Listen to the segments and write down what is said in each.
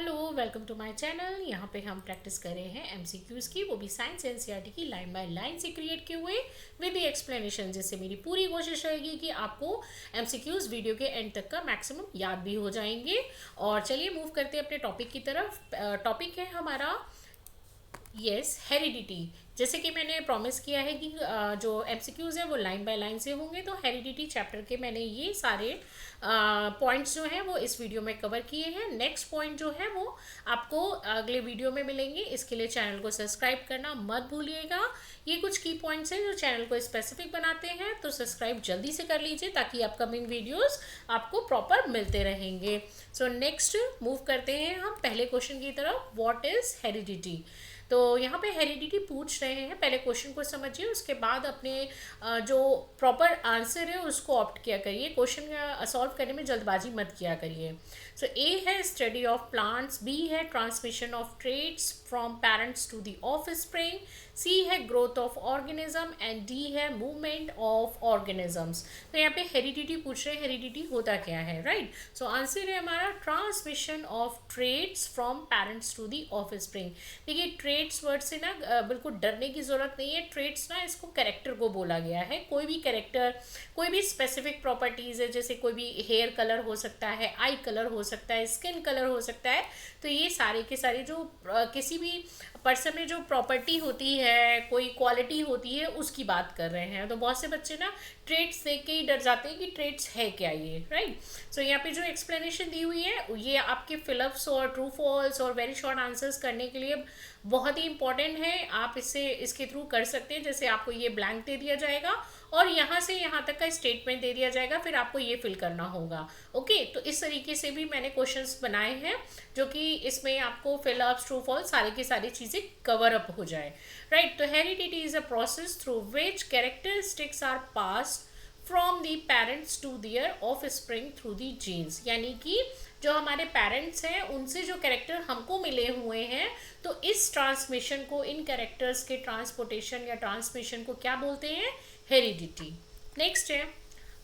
Hello, welcome to my channel. यहाँ पे हम प्रैक्टिस कर रहे हैं एमसीक्यूज़ की, वो भी साइंस एनसीईआरटी की लाइन बाय लाइन से क्रिएट किए हुए विद द एक्सप्लेनेशन। जिससे मेरी पूरी कोशिश रहेगी कि आपको एमसीक्यूज़ वीडियो के एंड तक का मैक्सिमम याद भी हो जाएंगे। और चलिए मूव करते हैं अपने टॉपिक की तरफ। टॉपिक है हमारा हेरिडिटी। जैसे कि मैंने प्रॉमिस किया है कि जो एमसीक्यूज है वो लाइन बाय लाइन से होंगे, तो हेरिडिटी चैप्टर के मैंने ये सारे पॉइंट्स जो हैं वो इस वीडियो में कवर किए हैं। नेक्स्ट पॉइंट जो है वो आपको अगले वीडियो में मिलेंगे। इसके लिए चैनल को सब्सक्राइब करना मत भूलिएगा। ये कुछ की पॉइंट्स हैं जो चैनल को स्पेसिफिक बनाते हैं, तो सब्सक्राइब जल्दी से कर लीजिए ताकि अपकमिंग वीडियोस आपको प्रॉपर मिलते रहेंगे। सो नेक्स्ट मूव करते हैं हम पहले क्वेश्चन की तरफ। What is heredity? तो यहाँ पे हेरिडिटी पूछ रहे हैं, पहले क्वेश्चन को समझिए, उसके बाद अपने जो प्रॉपर आंसर है उसको ऑप्ट किया करिए। क्वेश्चन सॉल्व करने में जल्दबाजी मत किया करिए। सो ए है स्टडी ऑफ प्लांट्स, बी है transmission of traits from parents to the offspring, C है growth of organism and D है मूवमेंट ऑफ ऑर्गेनिजम्स। तो यहाँ पे हेरिडिटी पूछ रहे हैं, हेरिडिटी होता क्या है, राइट? सो आंसर है हमारा transmission of traits from parents to the offspring. देखिए, ट्रेट्स वर्ड से ना बिल्कुल डरने की जरूरत नहीं है। ट्रेट्स ना इसको कैरेक्टर को बोला गया है। कोई भी कैरेक्टर, कोई भी स्पेसिफिक प्रॉपर्टीज है, जैसे कोई भी हेयर कलर हो सकता है, आई कलर हो सकता है, स्किन कलर हो सकता है। तो ये सारे के सारे जो किसी भी पर्सन में जो प्रॉपर्टी होती है, कोई क्वालिटी होती है, उसकी बात कर रहे हैं। तो बहुत से बच्चे ना ट्रेट्स देख के ही डर जाते हैं कि ट्रेट्स है क्या ये, राइट? सो यहाँ पे जो एक्सप्लेनेशन दी हुई है ये आपके फिलअप्स और ट्रू फॉल्स और वेरी शॉर्ट आंसर्स करने के लिए बहुत ही इंपॉर्टेंट है। आप इसके थ्रू कर सकते हैं। जैसे आपको ये ब्लैंक दे दिया जाएगा और यहाँ से यहाँ तक का स्टेटमेंट दे दिया जाएगा, फिर आपको ये फिल करना होगा। ओके, तो इस तरीके से भी मैंने क्वेश्चंस बनाए हैं जो कि इसमें आपको फिलअप्स, ट्रू फॉल्स सारी की सारी चीज़ें कवर अप हो जाए, राइट? तो heredity is a process through which characteristics are passed from the parents to their offspring through the genes. यानी कि जो हमारे पेरेंट्स हैं उनसे जो कैरेक्टर हमको मिले हुए हैं, तो इस ट्रांसमिशन को, इन कैरेक्टर्स के ट्रांसपोर्टेशन या ट्रांसमिशन को क्या बोलते हैं? हेरिडिटी। नेक्स्ट है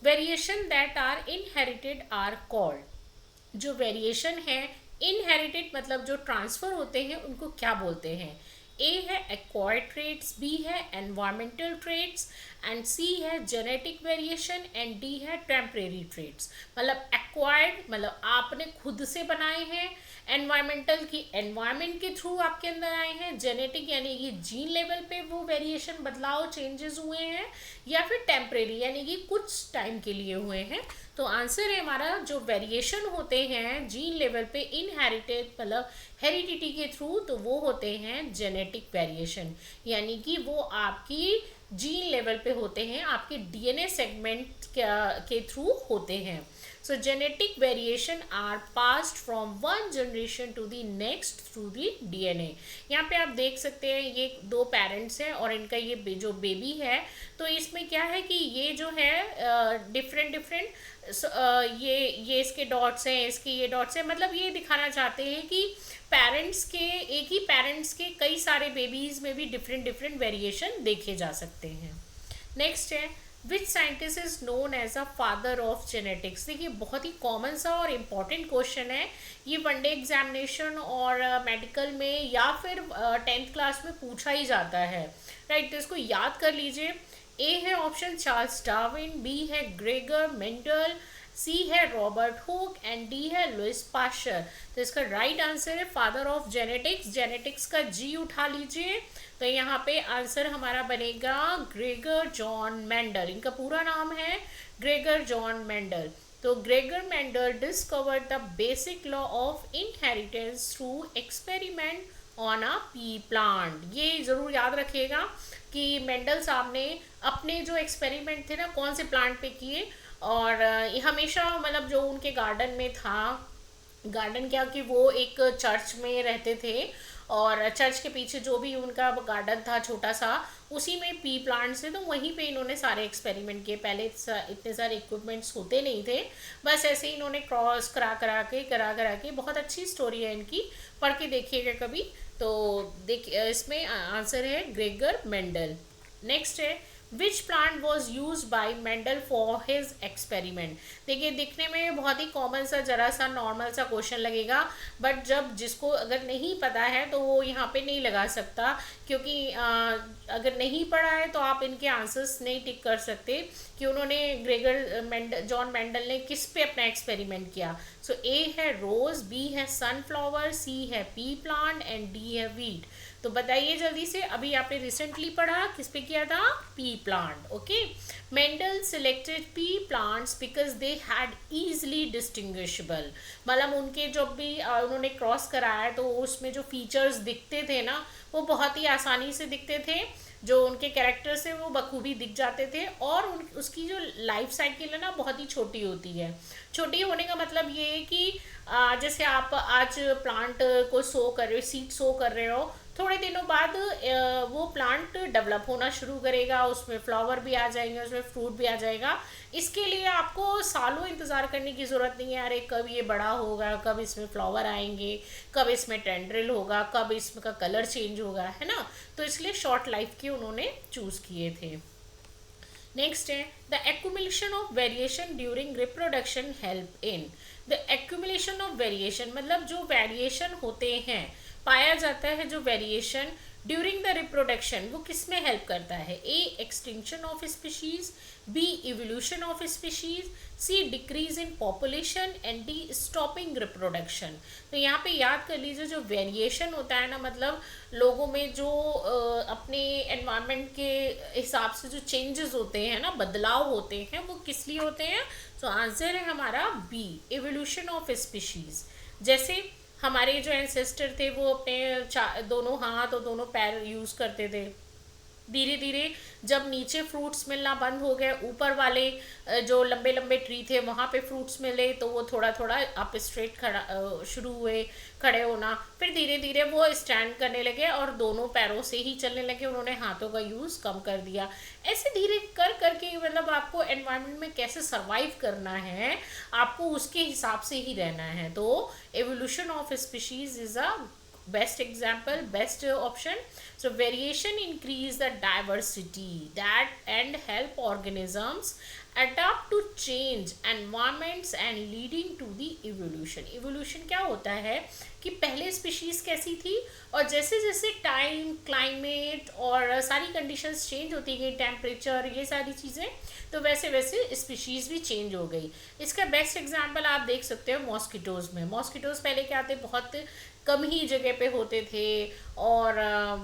variation that are inherited are called. जो वेरिएशन है इनहेरिटेड मतलब जो ट्रांसफर होते हैं, उनको क्या बोलते हैं? ए है एक्वायर्ड ट्रेट्स, बी है एनवायरमेंटल ट्रेट्स एंड सी है जेनेटिक वेरिएशन एंड डी है टेम्परेरी ट्रेट्स। मतलब एक्वायर्ड मतलब आपने खुद से बनाए हैं, एनवायरमेंटल की एनवायरमेंट के थ्रू आपके अंदर आए हैं, जेनेटिक यानी कि जीन लेवल पे वो वेरिएशन, बदलाव, चेंजेस हुए हैं, या फिर टेम्परेरी यानी कि कुछ टाइम के लिए हुए हैं। तो आंसर है हमारा जो वेरिएशन होते हैं जीन लेवल पे इनहेरिटेड मतलब हेरिडिटी के थ्रू, तो वो होते हैं जेनेटिक वेरिएशन। यानी कि वो आपकी जीन लेवल पे होते हैं, आपके डीएनए सेगमेंट के थ्रू होते हैं। So genetic variation are passed from one generation to the next through the DNA. यहाँ पे आप देख सकते हैं ये दो पेरेंट्स हैं और इनका ये जो बेबी है, तो इसमें क्या है कि ये जो है डिफरेंट ये इसके डॉट्स हैं, इसके ये डॉट्स हैं। मतलब ये दिखाना चाहते हैं कि पेरेंट्स के, एक ही पेरेंट्स के कई सारे बेबीज में भी डिफरेंट वेरिएशन देखे जा सकते हैं। नेक्स्ट है which scientist is known as a father of genetics. देखिए, बहुत ही कॉमन सा और इम्पॉर्टेंट क्वेश्चन है ये। वनडे एग्जामिनेशन और मेडिकल में या फिर 10th क्लास में पूछा ही जाता है, राइट? तो इसको याद कर लीजिए। ए है ऑप्शन चार्ल्स डार्विन, बी है ग्रेगर मेंडल, सी है रॉबर्ट हुक एंड डी है लुइस पास्चर। तो इसका राइट आंसर है फादर ऑफ जेनेटिक्स। जेनेटिक्स का जी उठा लीजिए, तो यहाँ पे आंसर हमारा बनेगा ग्रेगर जॉन मेंडल। इनका पूरा नाम है ग्रेगर जॉन मेंडल। तो Gregor Mendel discovered the basic law of inheritance through experiment on a P plant. ये ज़रूर याद रखिएगा कि मेंडल साहब ने अपने जो एक्सपेरिमेंट थे ना कौन से प्लांट पे किए, और हमेशा मतलब जो उनके गार्डन में था, गार्डन क्या कि वो एक चर्च में रहते थे और चर्च के पीछे जो भी उनका गार्डन था छोटा सा, उसी में पी प्लांट्स थे। तो वहीं पे इन्होंने सारे एक्सपेरिमेंट किए। पहले इतने सारे इक्विपमेंट्स होते नहीं थे, बस ऐसे ही इन्होंने क्रॉस करा करा के बहुत अच्छी स्टोरी है इनकी, पढ़ के देखिएगा कभी। तो देखिए, इसमें आंसर है ग्रेगर मेंडल। नेक्स्ट है which plant was use by Mendel for his experiment. देखिए दिखने में बहुत ही कॉमन सा जरा सा नॉर्मल सा क्वेश्चन लगेगा, बट जब जिसको अगर नहीं पता है तो वो यहाँ पे नहीं लगा सकता, क्योंकि अगर नहीं पढ़ा है तो आप इनके आंसर्स नहीं टिक कर सकते कि उन्होंने जॉन मेंडल ने किस पे अपना एक्सपेरिमेंट किया। सो ए है रोज, बी है सनफ्लावर, सी है पी प्लांट एंड डी है वीट। तो बताइए जल्दी से, अभी आपने रिसेंटली पढ़ा किस पे किया था, P plant. Okay, Mendel selected P plants because they had easily distinguishable, मतलब उनके जब भी उन्होंने क्रॉस कराया तो उसमें जो फीचर्स दिखते थे ना वो बहुत ही आसानी से दिखते थे, जो उनके कैरेक्टर से वो बखूबी दिख जाते थे, और उसकी जो लाइफ साइकिल है ना बहुत ही छोटी होती है। छोटी होने का मतलब ये है कि जैसे आप आज प्लांट को सो कर रहे हो, सीड सो कर रहे हो, थोड़े दिनों बाद वो प्लांट डेवलप होना शुरू करेगा, उसमें फ्लावर भी आ जाएंगे, उसमें फ्रूट भी आ जाएगा। इसके लिए आपको सालों इंतज़ार करने की ज़रूरत नहीं है, अरे कब ये बड़ा होगा, कब इसमें फ्लावर आएंगे, कब इसमें टेंड्रिल होगा, कब इसका कलर चेंज होगा, है ना। तो इसलिए शॉर्ट लाइफ के उन्होंने चूज़ किए थे। नेक्स्ट है the accumulation of variation during reproduction help in. The accumulation of variation मतलब जो वेरिएशन होते हैं, पाया जाता है जो वेरिएशन ड्यूरिंग द रिप्रोडक्शन, वो किस में हेल्प करता है, A extinction of species, B evolution of species, C decrease in population and D stopping reproduction. तो यहाँ पे याद कर लीजिए जो वेरिएशन होता है ना, मतलब लोगों में जो अपने एनवायरनमेंट के हिसाब से जो चेंजेस होते हैं ना, बदलाव होते हैं, वो किस लिए होते हैं। तो आंसर है हमारा बी, इवोल्यूशन ऑफ स्पीशीज। जैसे हमारे जो एंसेस्टर थे वो अपने दोनों हाथ और दोनों पैर यूज़ करते थे, धीरे धीरे जब नीचे फ्रूट्स मिलना बंद हो गए, ऊपर वाले जो लंबे लंबे ट्री थे वहाँ पे फ्रूट्स मिले, तो वो थोड़ा थोड़ा अप स्ट्रेट खड़ा शुरू हुए खड़े होना, फिर धीरे धीरे वो स्टैंड करने लगे और दोनों पैरों से ही चलने लगे, उन्होंने हाथों का यूज़ कम कर दिया। ऐसे धीरे कर करके मतलब आपको एनवायरनमेंट में कैसे सर्वाइव करना है, आपको उसके हिसाब से ही रहना है। तो evolution of species is a best example, best option. So variation increase the diversity that and help organisms adapt to change environments and leading to the evolution क्या होता है कि पहले स्पीशीज कैसी थी, और जैसे जैसे टाइम, क्लाइमेट और सारी कंडीशंस चेंज होती गई, टेम्परेचर, ये सारी चीज़ें, तो वैसे वैसे स्पीशीज़ भी चेंज हो गई। इसका बेस्ट एग्जांपल आप देख सकते हो मॉस्किटोज़ में। मॉस्किटोज़ पहले क्या थे, बहुत कम ही जगह पे होते थे और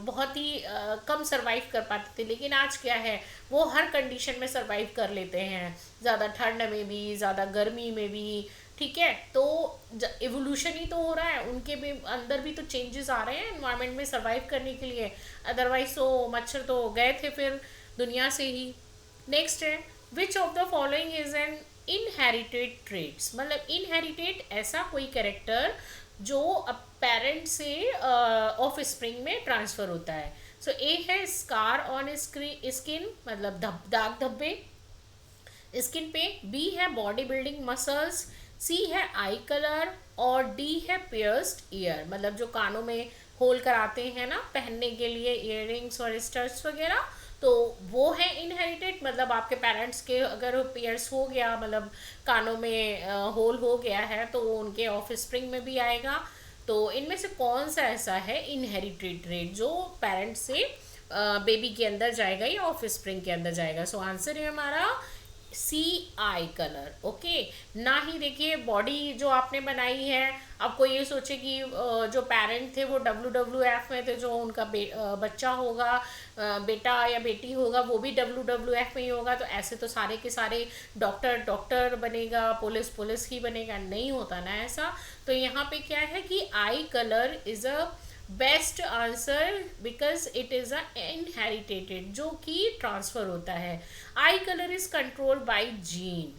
बहुत ही कम सर्वाइव कर पाते थे, लेकिन आज क्या है, वो हर कंडीशन में सर्वाइव कर लेते हैं, ज़्यादा ठंड में भी, ज़्यादा गर्मी में भी। ठीक है, तो इवोल्यूशन ही तो हो रहा है, उनके भी अंदर भी तो चेंजेस आ रहे हैं एनवायरनमेंट में सर्वाइव करने के लिए, अदरवाइज तो मच्छर तो गए थे फिर दुनिया से ही। नेक्स्ट है which of the following is an inherited traits, मतलब इनहेरिटेड ऐसा कोई कैरेक्टर जो पेरेंट से ऑफ स्प्रिंग में ट्रांसफ़र होता है। सो ए है स्कार ऑन स्किन, मतलब दाग धब्बे स्किन पे, बी है बॉडी बिल्डिंग मसल्स, सी है आई कलर, और डी है पियर्स्ड ईयर, मतलब जो कानों में होल कराते हैं ना पहनने के लिए, इयररिंग्स और स्टड्स वगैरह, तो वो है इनहेरिटेड। मतलब आपके पेरेंट्स के अगर पियर्स हो गया, मतलब कानों में होल हो गया है, तो वो उनके ऑफ स्प्रिंग में भी आएगा। तो इनमें से कौन सा ऐसा है इनहेरिटेड ट्रेट जो पेरेंट्स से बेबी के अंदर जाएगा या ऑफ स्प्रिंग के अंदर जाएगा। सो आंसर है हमारा सी आई कलर। ओके, ना ही देखिए बॉडी जो आपने बनाई है, आपको ये सोचे कि जो पेरेंट थे वो WWF में थे, जो उनका बच्चा होगा, बेटा या बेटी होगा, वो भी WWF में ही होगा, तो ऐसे तो सारे के सारे डॉक्टर बनेगा, पुलिस ही बनेगा, नहीं होता ना ऐसा। तो यहाँ पे क्या है कि आई colour is a best answer because it is a inherited, जो कि ट्रांसफ़र होता है। आई colour is controlled by gene,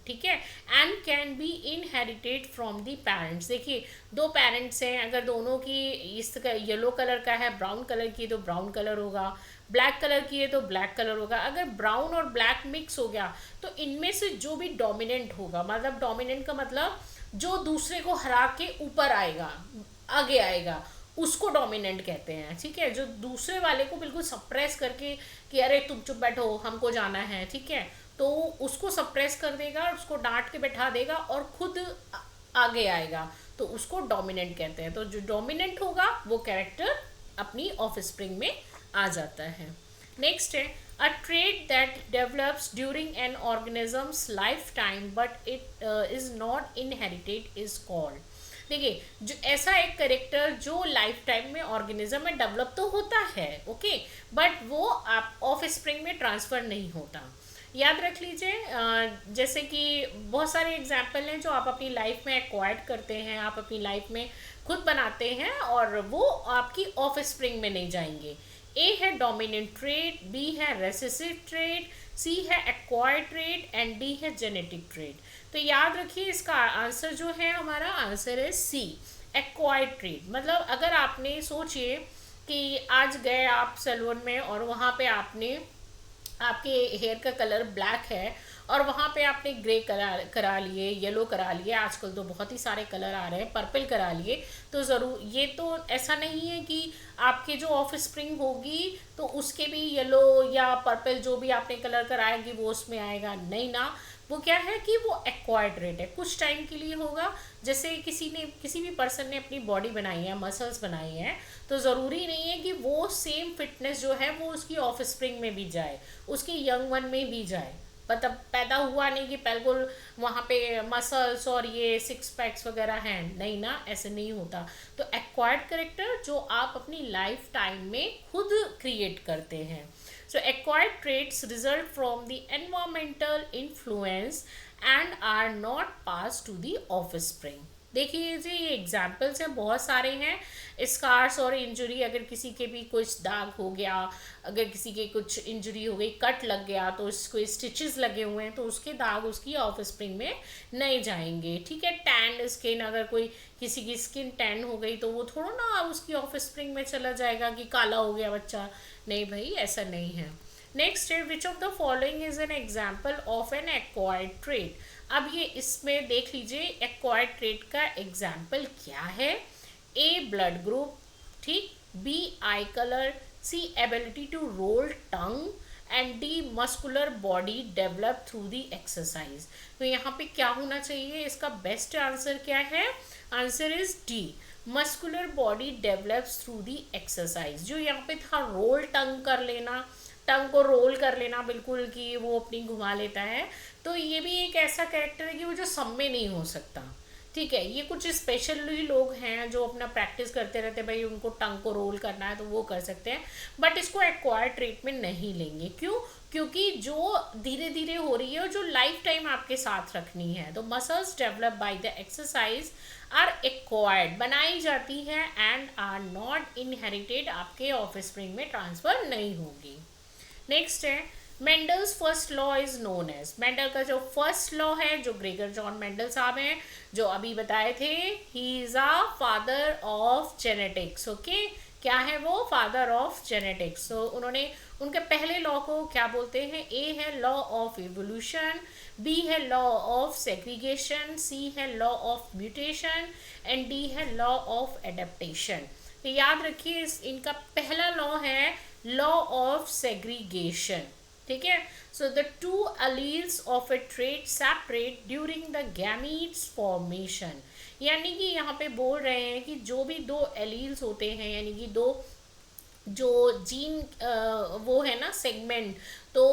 ठीक है, and can be inherited from the parents. देखिए दो पेरेंट्स हैं, अगर दोनों की इसका येलो कलर का है, ब्राउन कलर की, तो ब्राउन कलर होगा, ब्लैक कलर की है तो ब्लैक कलर होगा। अगर ब्राउन और ब्लैक मिक्स हो गया तो इनमें से जो भी डोमिनेंट होगा, मतलब डोमिनेंट का मतलब जो दूसरे को हरा के ऊपर आएगा, आगे आएगा, उसको डोमिनेंट कहते हैं, ठीक है। जो दूसरे वाले को बिल्कुल सप्रेस करके कि अरे तुम चुप बैठो हमको जाना है, ठीक है, तो उसको सप्रेस कर देगा, उसको डांट के बैठा देगा और खुद आगे आएगा, तो उसको डोमिनेंट कहते हैं। तो जो डोमिनेंट होगा वो कैरेक्टर अपनी ऑफ स्प्रिंग में आ जाता है। नेक्स्ट है अ trait that develops during an organisms life time but it is not inherited is called. देखिए, जो ऐसा एक करेक्टर जो लाइफ टाइम में ऑर्गेनिज्म में डेवलप तो होता है, ओके, बट वो आप ऑफ स्प्रिंग में ट्रांसफर नहीं होता। याद रख लीजिए, जैसे कि बहुत सारे एग्जाम्पल हैं जो आप अपनी लाइफ में एक्वायर्ड करते हैं, आप अपनी लाइफ में खुद बनाते हैं और वो आपकी ऑफ स्प्रिंग में नहीं जाएंगे। ए है डोमिनेंट ट्रेट, बी है रेसेसिव ट्रेट, सी है एक्वायर्ड ट्रेट एंड डी है जेनेटिक ट्रेट। तो याद रखिए इसका आंसर जो है, हमारा आंसर है सी, एक्वायर्ड ट्रेट। मतलब अगर आपने सोचिए कि आज गए आप सैलून में और वहाँ पे आपने, आपके हेयर का कलर ब्लैक है और वहाँ पे आपने ग्रे करा लिए, येलो करा लिए, आजकल तो बहुत ही सारे कलर आ रहे हैं, पर्पल करा लिए, तो ज़रूर ये तो ऐसा नहीं है कि आपके जो ऑफ स्प्रिंग होगी तो उसके भी येलो या पर्पल जो भी आपने कलर कराएंगी वो उसमें आएगा, नहीं ना। वो क्या है कि वो एक्वायर्ड रेट है, कुछ टाइम के लिए होगा। जैसे किसी भी पर्सन ने अपनी बॉडी बनाई है, मसल्स बनाई हैं, तो ज़रूरी नहीं है कि वो सेम फिटनेस जो है वो उसकी ऑफ स्प्रिंग में भी जाए, उसकी यंग वन में भी जाए। मतलब पैदा हुआ नहीं कि बिल्कुल वहाँ पे मसल्स और ये सिक्स पैक्स वगैरह हैं, नहीं ना, ऐसे नहीं होता। तो एक्वायर्ड करेक्टर जो आप अपनी लाइफ टाइम में खुद क्रिएट करते हैं। So acquired traits result from the environmental influence and are not passed to the offspring. देखिए जी, ये एग्जाम्पल्स हैं, बहुत सारे हैं। स्कार्स और इंजरी, अगर किसी के भी कुछ दाग हो गया, अगर किसी के कुछ इंजरी हो गई, कट लग गया, तो उसको स्टिचेस लगे हुए हैं तो उसके दाग उसकी ऑफ स्प्रिंग में नहीं जाएंगे, ठीक है। टैन स्किन, अगर कोई किसी की स्किन टैन हो गई तो वो थोड़ा ना उसकी ऑफ स्प्रिंग में चला जाएगा कि काला हो गया बच्चा, नहीं भाई, ऐसा नहीं है। नेक्स्ट है which of the following is an example of N acquired trait. अब ये इसमें देख लीजिए एक्वायर्ड ट्रेट का एग्जाम्पल क्या है। ए ब्लड ग्रुप, ठीक, B eye colour, C ability to roll tongue and D muscular body develop through the exercise. तो यहाँ पे क्या होना चाहिए, इसका बेस्ट आंसर क्या है, answer is D, muscular body develops through the exercise. जो यहाँ पे था रोल टंग कर लेना, टंग को रोल कर लेना बिल्कुल कि वो अपनी घुमा लेता है, तो ये भी एक ऐसा कैरेक्टर है कि वो जो सब में नहीं हो सकता, ठीक है। ये कुछ स्पेशली लोग हैं जो अपना प्रैक्टिस करते रहते हैं, भाई उनको टंग को रोल करना है तो वो कर सकते हैं, बट इसको एक्वायर्ड ट्रेट में नहीं लेंगे। क्यों? क्योंकि जो धीरे धीरे हो रही है और जो लाइफ टाइम आपके साथ रखनी है, तो muscles develop by the exercise are acquired, बनाई जाती है एंड आर नॉट इनहेरिटेड, आपके ऑफ स्प्रिंग में ट्रांसफर नहीं होगी। नेक्स्ट है Mendel's first law is known as. Mendel का जो फर्स्ट लॉ है, जो ग्रेगर जॉन मेंडल साहब हैं जो अभी बताए थे, he is a father of genetics, okay. क्या है वो? Father of genetics. तो उन्होंने उनके पहले लॉ को क्या बोलते हैं? ए है लॉ ऑफ इवोल्यूशन, बी है लॉ ऑफ सेग्रीगेशन, सी है law of mutation and D है लॉ ऑफ एडेप्टेशन। तो याद रखिए इनका पहला लॉ है लॉ ऑफ सेग्रीगेशन, ठीक है। So the two alleles of a trait separate during the gametes formation, यानी कि यहाँ पे बोल रहे हैं कि जो भी दो एलील्स होते हैं, यानी कि दो जो जीन वो है ना सेगमेंट, तो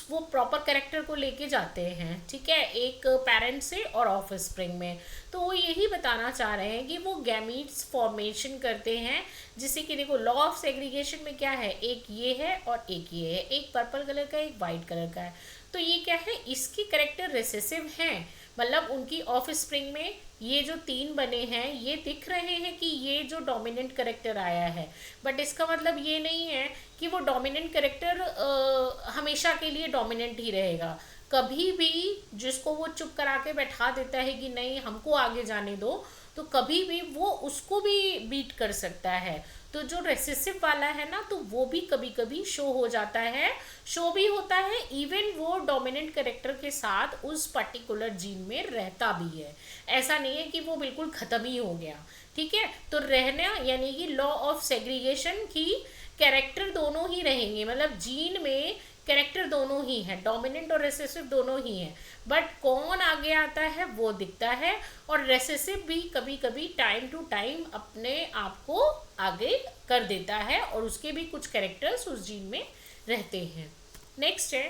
वो प्रॉपर कैरेक्टर को लेके जाते हैं, ठीक है, एक पेरेंट से और ऑफ स्प्रिंग में। तो वो यही बताना चाह रहे हैं कि वो गैमीट्स फॉर्मेशन करते हैं, जिससे कि देखो लॉ ऑफ सेग्रीगेशन में क्या है, एक ये है और एक ये है, एक पर्पल कलर का एक वाइट कलर का है। तो ये क्या है, इसके कैरेक्टर रिसेसिव हैं, मतलब उनकी ऑफ स्प्रिंग में ये जो तीन बने हैं ये दिख रहे हैं कि ये जो डोमिनेंट करेक्टर आया है, बट इसका मतलब ये नहीं है कि वो डोमिनेंट करेक्टर हमेशा के लिए डोमिनेंट ही रहेगा। कभी भी जिसको वो चुप करा के बैठा देता है कि नहीं हमको आगे जाने दो, तो कभी भी वो उसको भी बीट कर सकता है। तो जो रेसेसिव वाला है ना, तो वो भी कभी कभी शो हो जाता है, शो भी होता है, इवन वो डोमिनेंट कैरेक्टर के साथ उस पर्टिकुलर जीन में रहता भी है। ऐसा नहीं है कि वो बिल्कुल ख़त्म ही हो गया, ठीक है। तो रहना यानी कि लॉ ऑफ सेग्रीगेशन की कैरेक्टर दोनों ही रहेंगे, मतलब जीन में कैरेक्टर दोनों ही हैं, डोमिनेंट और रेसेसिव दोनों ही हैं, बट कौन आगे आता है वो दिखता है, और रेसेसिव भी कभी कभी टाइम टू टाइम अपने आप को आगे कर देता है और उसके भी कुछ कैरेक्टर्स उस जीन में रहते हैं। नेक्स्ट है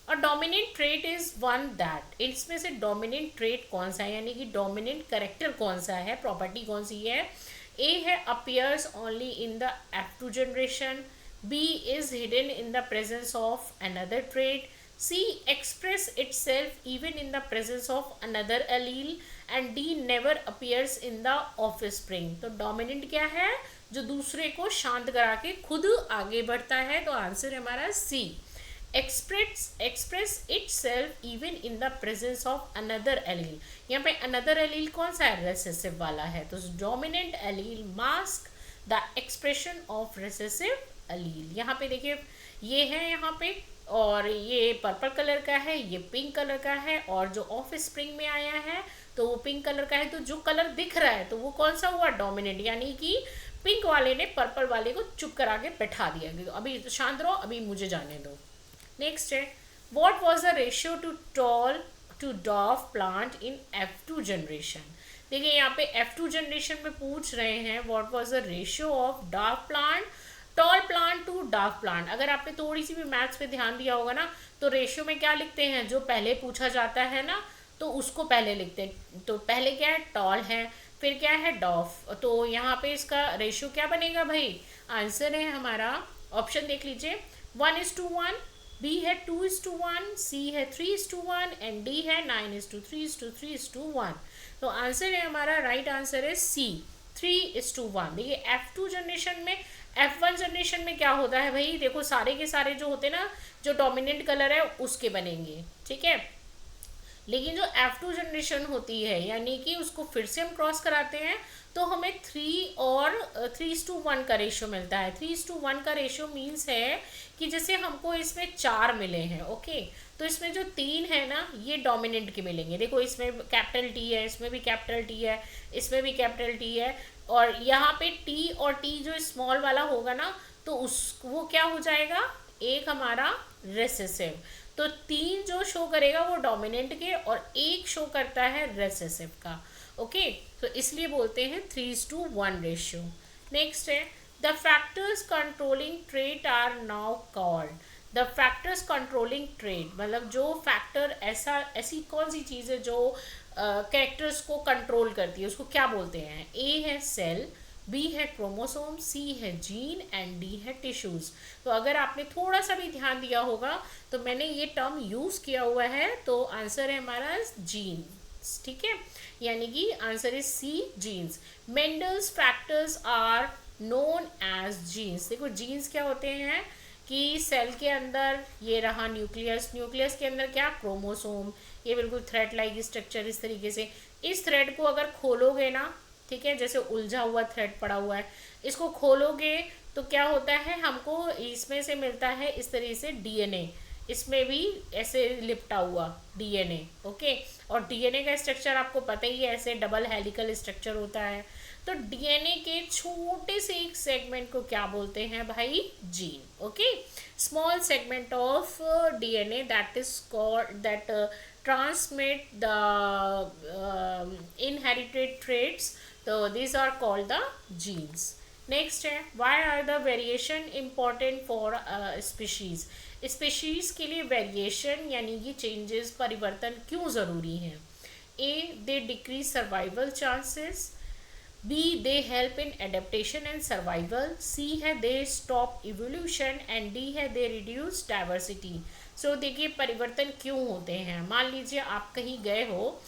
a dominant trait is one that, इसमें से डोमिनेंट ट्रेट कौन सा है, यानी कि डोमिनेंट कैरेक्टर कौन सा है, प्रॉपर्टी कौन सी है। ए है appears only in the F2 generation, B is hidden in the presence of another trait, C express itself even in the presence of another allele, and D never appears in the offspring। तो dominant क्या है, जो दूसरे को शांत करा के खुद आगे बढ़ता है, तो आंसर है हमारा C, express itself even in the presence of another allele। यहाँ पे another allele कौन सा है, recessive वाला है, तो dominant allele mask the expression of recessive allele। यहाँ पे देखिए ये है यहाँ पे, और ये पर्पल कलर का है, ये पिंक कलर का है, और जो ऑफ स्प्रिंग में आया है तो वो पिंक कलर का है, तो जो कलर दिख रहा है तो वो कौन सा हुआ, डोमिनेंट, यानी कि पिंक वाले ने पर्पल वाले को चुप करा के बैठा दिया, अभी शांत रहो, अभी मुझे जाने दो। नेक्स्ट है what was the ratio to tall to dwarf plant in F2 generation. देखिए यहाँ पे F2 जनरेशन में पूछ रहे हैं what was the ratio of dwarf plant, tall plant to dark plant. अगर आपने थोड़ी सी भी मैथ्स पे ध्यान दिया होगा ना, तो रेशियो में क्या लिखते हैं, जो पहले पूछा जाता है ना तो उसको पहले लिखते हैं, तो पहले क्या है, टॉल है, फिर क्या है, डॉफ, तो यहाँ पे इसका रेशियो क्या बनेगा भाई, आंसर है हमारा, ऑप्शन देख लीजिए, 1:1, B है 2:1, C है 3:1 एंड D है 9:3, 3:1। तो आंसर है हमारा, राइट आंसर है C, 3:1। देखिए F2 जनरेशन में, F1 जनरेशन में क्या होता है भाई, देखो सारे के सारे जो होते हैं ना, जो डोमिनेंट कलर है उसके बनेंगे, ठीक है, लेकिन जो F2 जनरेशन होती है यानी कि उसको फिर से हम क्रॉस कराते हैं तो हमें 3 और 3:1 का रेशियो मिलता है। 3:1 का रेशियो मीन्स है कि जैसे हमको इसमें 4 मिले हैं, ओके, तो इसमें जो 3 है ना ये डोमिनेंट के मिलेंगे, देखो इसमें कैपिटल T है, इसमें भी कैपिटल T है, इसमें भी कैपिटल T है, और यहाँ पे T और T जो स्मॉल वाला होगा ना तो उस वो क्या हो जाएगा, एक हमारा रेसेसिव, तो 3 जो शो करेगा वो डोमिनेंट के और 1 शो करता है रेसेसिव का, ओके, तो इसलिए बोलते हैं 3:1 रेशियो। नेक्स्ट है the factors controlling trait are now called, the factors controlling trait मतलब जो फैक्टर ऐसी कौन सी चीज़ है जो कैरेक्टर्स को कंट्रोल करती है, उसको क्या बोलते हैं। ए है सेल, बी है क्रोमोसोम, सी है जीन एंड डी है टिश्यूज़। तो अगर आपने थोड़ा सा भी ध्यान दिया होगा तो मैंने ये टर्म यूज़ किया हुआ है, तो आंसर है हमारा जीन, ठीक है, यानी कि answer is C, genes. Mendel's factors are known as genes. देखो जीन्स क्या होते हैं कि सेल के अंदर ये रहा न्यूक्लियस, न्यूक्लियस के अंदर क्या, क्रोमोसोम, ये बिल्कुल थ्रेड लाइक स्ट्रक्चर इस तरीके से, इस थ्रेड को अगर खोलोगे ना, ठीक है, जैसे उलझा हुआ थ्रेड पड़ा हुआ है, इसको खोलोगे तो क्या होता है, हमको इसमें से मिलता है इस तरीके से डीएनए, इसमें भी ऐसे लिपटा हुआ डीएनए, ओके, और डीएनए का स्ट्रक्चर आपको पता ही है, ऐसे डबल हेलिकल स्ट्रक्चर होता है। तो डीएनए के छोटे से एक सेगमेंट को क्या बोलते हैं भाई, gene, okay, small segment of DNA that is called that transmit the inherited traits, so these are called the genes. Next है why are the variation important for species, species के लिए variation यानी कि changes, परिवर्तन क्यों ज़रूरी हैं। A they decrease survival chances, B they help in adaptation and survival, C है they stop evolution and D है they reduce diversity। सो देखिए परिवर्तन क्यों होते हैं, मान लीजिए आप कहीं गए हो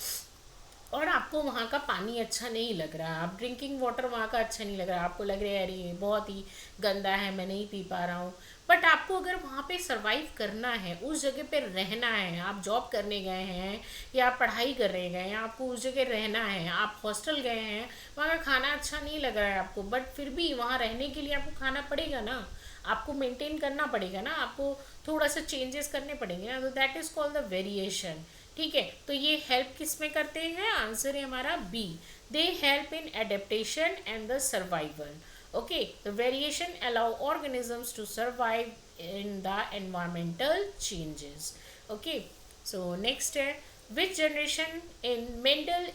और आपको वहाँ का पानी अच्छा नहीं लग रहा, आप ड्रिंकिंग वाटर वहाँ का अच्छा नहीं लग रहा, आपको लग रहा है अरे ये बहुत ही गंदा है, मैं नहीं पी पा रहा हूँ, बट आपको अगर वहाँ पे सरवाइव करना है, उस जगह पे रहना है, आप जॉब करने गए हैं या आप पढ़ाई करने गए हैं, आपको उस जगह रहना है, आप हॉस्टल गए हैं, वहाँ का खाना अच्छा नहीं लग रहा है आपको, बट फिर भी वहाँ रहने के लिए आपको खाना पड़ेगा ना, आपको मेंटेन करना पड़ेगा ना, आपको थोड़ा सा चेंजेस करने पड़ेंगे ना, तो that is called the variation. ठीक है, तो ये हेल्प किस में करते हैं? आंसर है हमारा B, they help in adaptation and the survival. Okay, the variation allow organisms to survive in the environmental changes. Okay, so next है, which generation in Mendel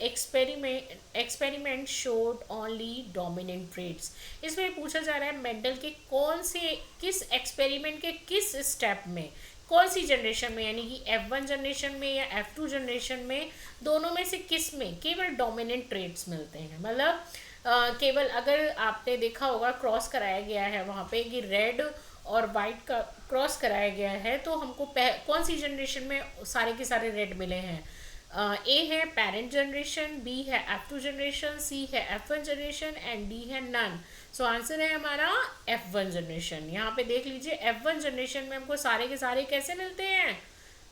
experiment showed only dominant traits? इसमें पूछा जा रहा है Mendel के कौन से, किस एक्सपेरिमेंट के किस स्टेप में, कौन सी जनरेशन में, यानी कि F1 जनरेशन में या F2 जनरेशन में, दोनों में से किस में केवल डोमिनेंट ट्रेट्स मिलते हैं। मतलब केवल अगर आपने देखा होगा क्रॉस कराया गया है वहाँ पे कि रेड और वाइट का क्रॉस कराया गया है, तो हमको कौन सी जनरेशन में सारे के सारे रेड मिले हैं? ए है पेरेंट जनरेशन, बी है F2 जनरेशन, सी है F1 जनरेशन एंड डी है नन। सो आंसर है हमारा F1 जनरेशन। यहाँ पे देख लीजिए F1 जनरेशन में हमको सारे के सारे कैसे मिलते हैं?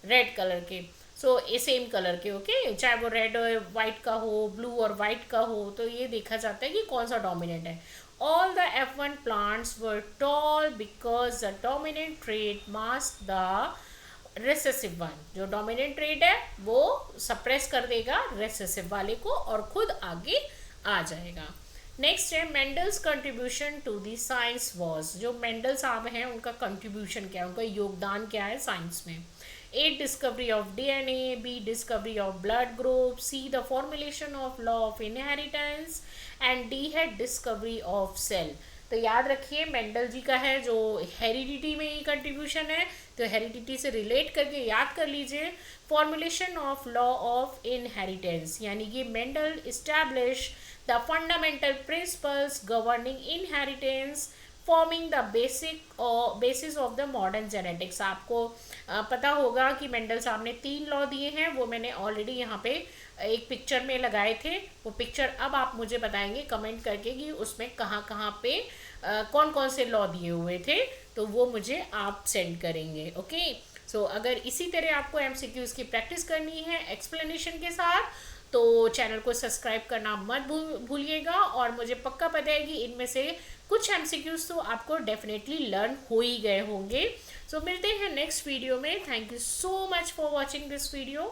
रेड कलर के। सो ये सेम कलर के, ओके, चाहे वो रेड और वाइट का हो, ब्लू और वाइट का हो, तो ये देखा जाता है कि कौन सा डोमिनेंट है। All the F1 plants were tall because the dominant trait masked the recessive one। जो dominant trait है वो suppress कर देगा recessive वाले को और खुद आगे आ जाएगा। नेक्स्ट है Mendel's contribution to the science was. जो मेंडल साहब हैं उनका कंट्रीब्यूशन क्या है, उनका योगदान क्या है साइंस में? A discovery of DNA, B discovery of blood group, C the formulation of law of inheritance and D है डिस्कवरी ऑफ सेल। तो याद रखिए मेंडल जी का है जो हेरिडिटी में ही कंट्रीब्यूशन है, तो हेरिडिटी से रिलेट करके याद कर लीजिए formulation of law of inheritance, यानी कि Mendel establish the fundamental principles governing inheritance forming the basis of the modern genetics. आपको पता होगा कि मेंडल साहब ने 3 लॉ दिए हैं, वो मैंने ऑलरेडी यहाँ पे एक पिक्चर में लगाए थे। वो पिक्चर अब आप मुझे बताएंगे कमेंट करके कि उसमें कहाँ कहाँ पे कौन कौन से लॉ दिए हुए थे, तो वो मुझे आप सेंड करेंगे। ओके, सो अगर इसी तरह आपको MCQs की प्रैक्टिस करनी है एक्सप्लेनेशन के साथ, तो चैनल को सब्सक्राइब करना मत भूलिएगा। और मुझे पक्का पता है कि इनमें से कुछ MCQs तो आपको डेफिनेटली लर्न हो ही गए होंगे। सो मिलते हैं नेक्स्ट वीडियो में। Thank you so much for watching this video.